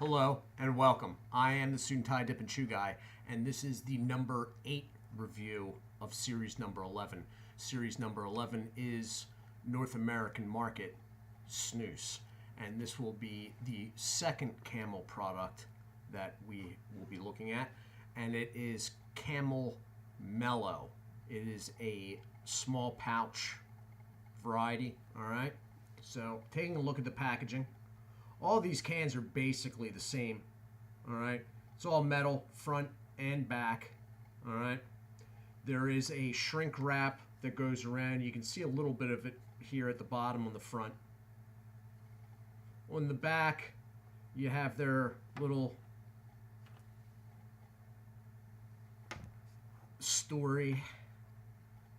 Hello and welcome. I am the Suit&Tie Dip&ChewGuy, and this is the number 8 review of series number 11. Series number 11 is North American Market Snus, and this will be the second Camel product that we will be looking at, and it is Camel Mellow. It is a small pouch variety, all right? So taking a look at the packaging, all these cans are basically the same, all right? It's all metal, front and back, all right? There is a shrink wrap that goes around. You can see a little bit of it here at the bottom on the front. On the back, you have their little story,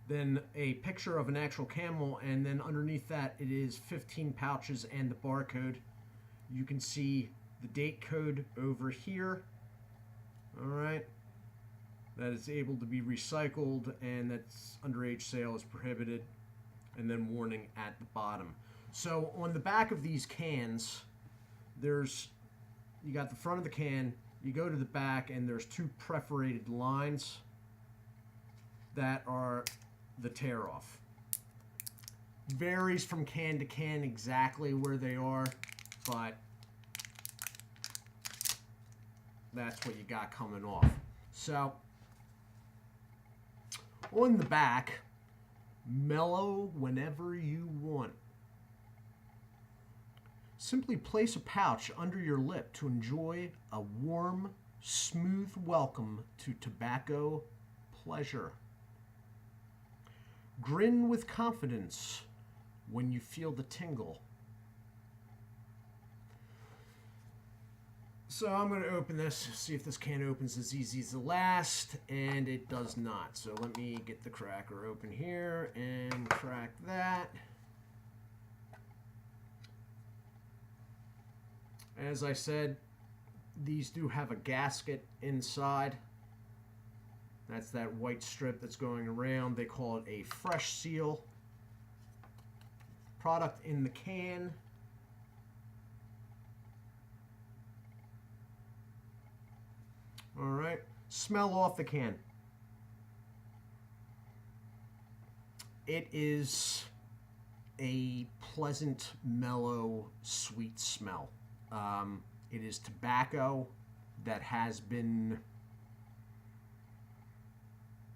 then a picture of an actual camel, and then underneath that it is 15 pouches and the barcode. You can see the date code over here, all right, that is able to be recycled, and that's underage sale is prohibited, and then warning at the bottom. So on the back of these cans, you got the front of the can, you go to the back, and there's two perforated lines that are the tear off. Varies from can to can exactly where they are, but that's what you got coming off. So on the back, mellow whenever you want. Simply place a pouch under your lip to enjoy a warm, smooth welcome to tobacco pleasure. Grin with confidence when you feel the tingle. So I'm going to open this, see if this can opens as easy as the last, and it does not. So let me get the cracker open here and crack that. As I said, these do have a gasket inside. That's that white strip that's going around. They call it a fresh seal. Product in the can. All right, smell off the can. It is a pleasant, mellow, sweet smell. It is tobacco that has been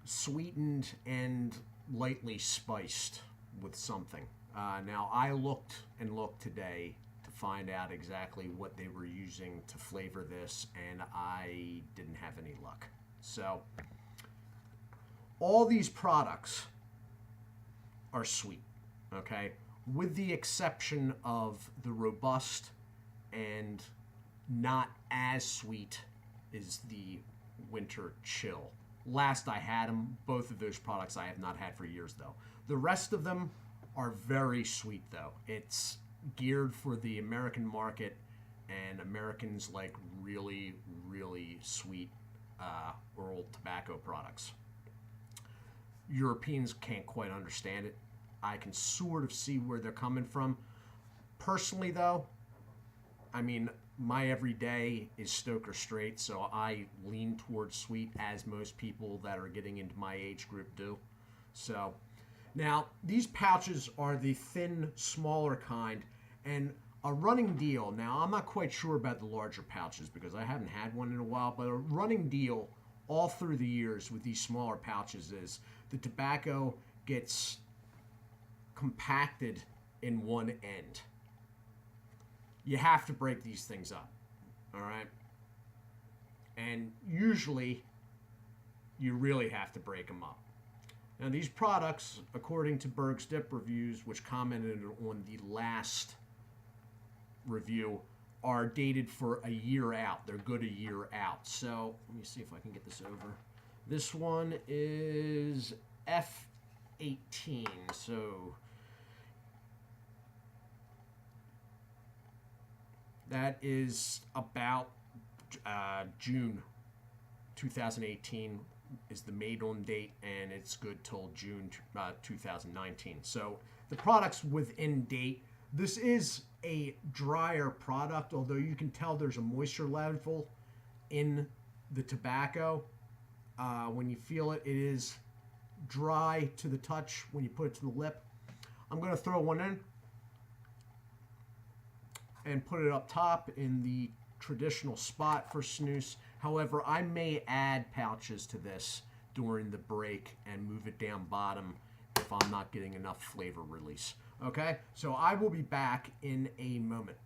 sweetened and lightly spiced with something. Now, I looked today to find out exactly what they were using to flavor this, and I didn't have any luck. So, all these products are sweet, okay? With the exception of the robust and not as sweet is the winter chill. Last I had them, both of those products I have not had for years though. The rest of them are very sweet though. It's geared for the American market, and Americans like really, really sweet oral tobacco products. Europeans can't quite understand it. I can sort of see where they're coming from. Personally though, I mean, my everyday is Stoker Straight, so I lean towards sweet, as most people that are getting into my age group do. So, now, these pouches are the thin, smaller kind, and a running deal. Now, I'm not quite sure about the larger pouches because I haven't had one in a while, but a running deal all through the years with these smaller pouches is the tobacco gets compacted in one end. You have to break these things up, all right? And usually, you really have to break them up. Now, these products, according to Berg's Dip Reviews, which commented on the last review, are dated for a year out. They're good a year out. So, let me see if I can get this over. This one is F18, so that is about June 2018 is the made on date, and it's good till June 2019. So the product's within date. This is a drier product, although you can tell there's a moisture level in the tobacco. When you feel it, it is dry to the touch when you put it to the lip. I'm going to throw one in and put it up top in the traditional spot for snus. However, I may add pouches to this during the break and move it down bottom if I'm not getting enough flavor release. Okay, so I will be back in a moment.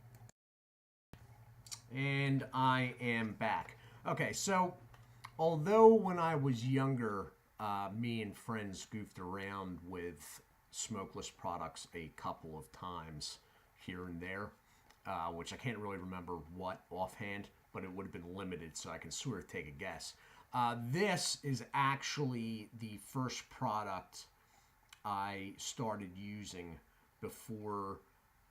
And I am back. Okay, so although when I was younger, me and friends goofed around with smokeless products a couple of times here and there, which I can't really remember what offhand, but it would have been limited, so I can sort of take a guess. This is actually the first product I started using before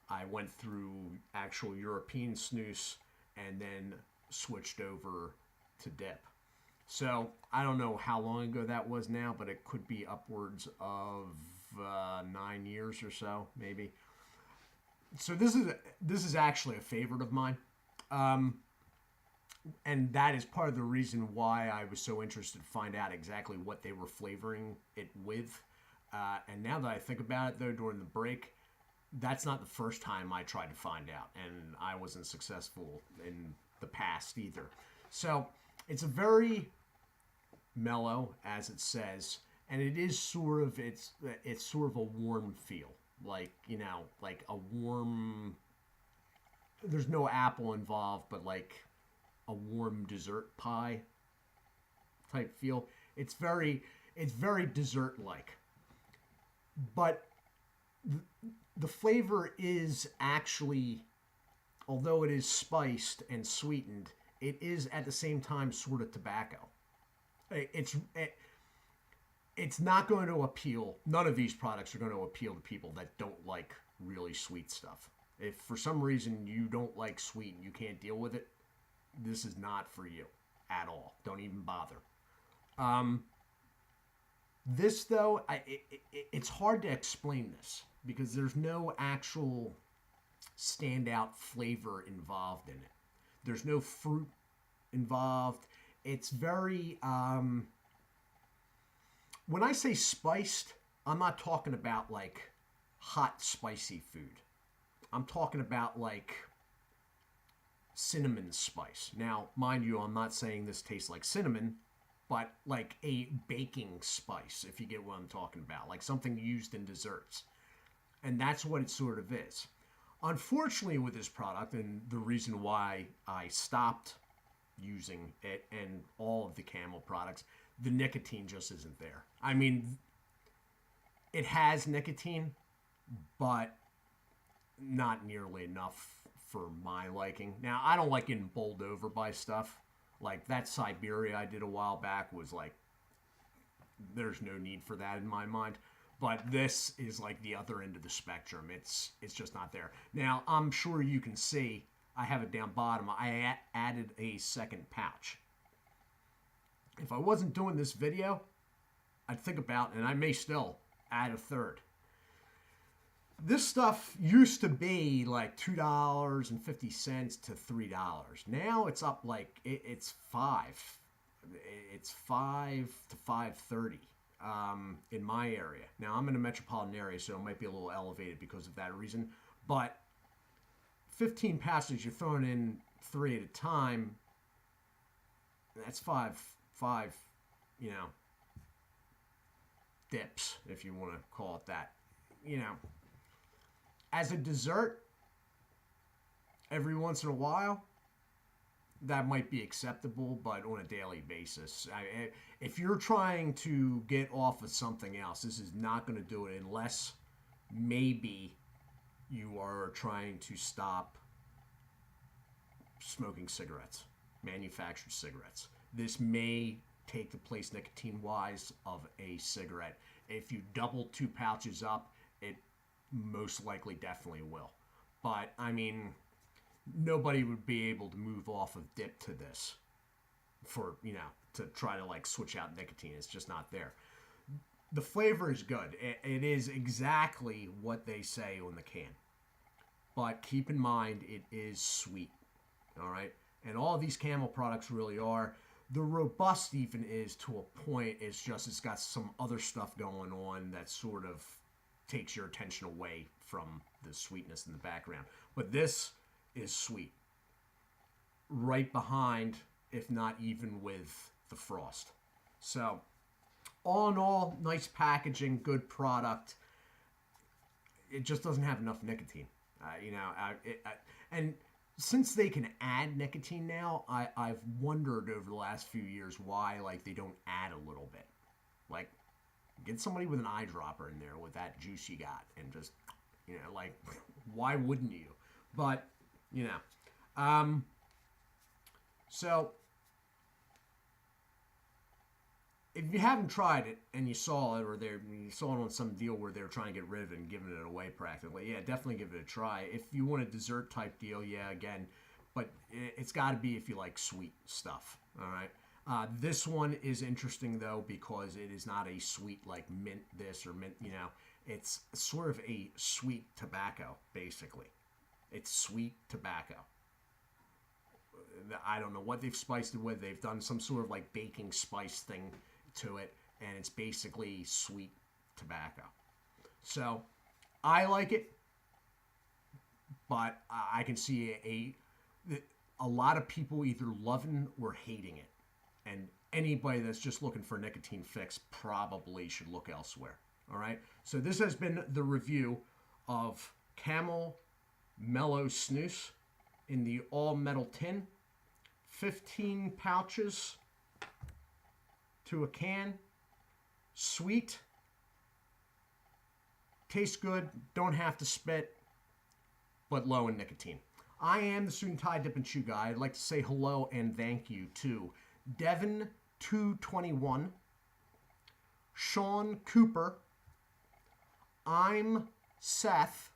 I went through actual European snus and then switched over to dip. So I don't know how long ago that was now, but it could be upwards of 9 years or so, maybe. So this is actually a favorite of mine, and that is part of the reason why I was so interested to find out exactly what they were flavoring it with. And now that I think about it, though, during the break, that's not the first time I tried to find out, and I wasn't successful in the past either. So it's a very mellow, as it says, and it is sort of it's sort of a warm feel, like, you know, like a warm. There's no apple involved, but like a warm dessert pie type feel. It's very dessert like, but the flavor is actually, although it is spiced and sweetened, it is at the same time sort of tobacco. It's not going to appeal. None of these products are going to appeal to people that don't like really sweet stuff. If for some reason you don't like sweet and you can't deal with it, this is not for you at all. Don't even bother. This, though, it's hard to explain this because there's no actual standout flavor involved in it. There's no fruit involved. It's very, when I say spiced, I'm not talking about like hot, spicy food. I'm talking about like cinnamon spice. Now, mind you, I'm not saying this tastes like cinnamon, but like a baking spice, if you get what I'm talking about, like something used in desserts. And that's what it sort of is. Unfortunately, with this product, and the reason why I stopped using it and all of the Camel products, the nicotine just isn't there. I mean, it has nicotine, but not nearly enough for my liking. Now, I don't like getting bowled over by stuff. Like that Siberia I did a while back was like, there's no need for that in my mind. But this is like the other end of the spectrum. It's just not there. Now, I'm sure you can see, I have it down bottom. I added a second pouch. If I wasn't doing this video, I'd think about, and I may still, add a third. This stuff used to be like $2.50 to $3. Now it's up like, it's $5. It's $5 to $5.30 in my area. Now I'm in a metropolitan area, so it might be a little elevated because of that reason. But 15 passes, you're throwing in 3 at a time. That's five, you know, dips, if you want to call it that. You know, as a dessert, every once in a while, that might be acceptable, but on a daily basis, if you're trying to get off of something else, this is not going to do it unless maybe you are trying to stop smoking cigarettes, manufactured cigarettes. This may take the place nicotine-wise of a cigarette. If you double 2 pouches up, it most likely definitely will. But, I mean, nobody would be able to move off of dip to this for, you know, to try to, like, switch out nicotine. It's just not there. The flavor is good. It is exactly what they say on the can. but keep in mind it is sweet. All right, and all these Camel products really are. The robust even is to a point. It's got some other stuff going on that sort of takes your attention away from the sweetness in the background. But this is sweet. Right behind, if not even with the frost. So, all in all, nice packaging, good product. It just doesn't have enough nicotine. And since they can add nicotine now, I've wondered over the last few years why they don't add a little bit. Get somebody with an eyedropper in there with that juice you got, and just why wouldn't you? But so if you haven't tried it and you saw it, or you saw it on some deal where they're trying to get rid of it and giving it away practically, yeah, definitely give it a try. If you want a dessert type deal, yeah, again, but it's got to be if you like sweet stuff. All right. This one is interesting though because it is not a sweet like mint this or mint, it's sort of a sweet tobacco basically. It's sweet tobacco. I don't know what they've spiced it with. They've done some sort of like baking spice thing to it, and it's basically sweet tobacco. So I like it, but I can see a lot of people either loving or hating it. And anybody that's just looking for a nicotine fix probably should look elsewhere. All right. So this has been the review of Camel Mellow Snus in the all metal tin. 15 pouches to a can. Sweet. Tastes good. Don't have to spit, but low in nicotine. I am the Suit&Tie Dip&ChewGuy. I'd like to say hello and thank you to Devin221, Sean Cooper, I'm Seth,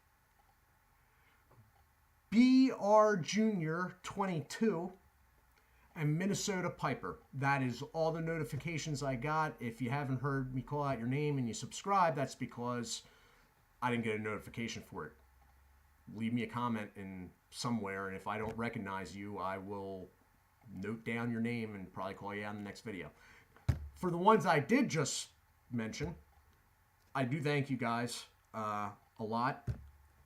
BR Jr. 22, and Minnesota Piper. That is all the notifications I got. If you haven't heard me call out your name and you subscribe, that's because I didn't get a notification for it. Leave me a comment in somewhere, and if I don't recognize you, I will note down your name and probably call you out in the next video. For the ones I did just mention, I do thank you guys a lot,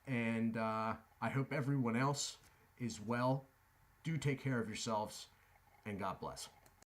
and I hope everyone else is well. Do take care of yourselves, and God bless.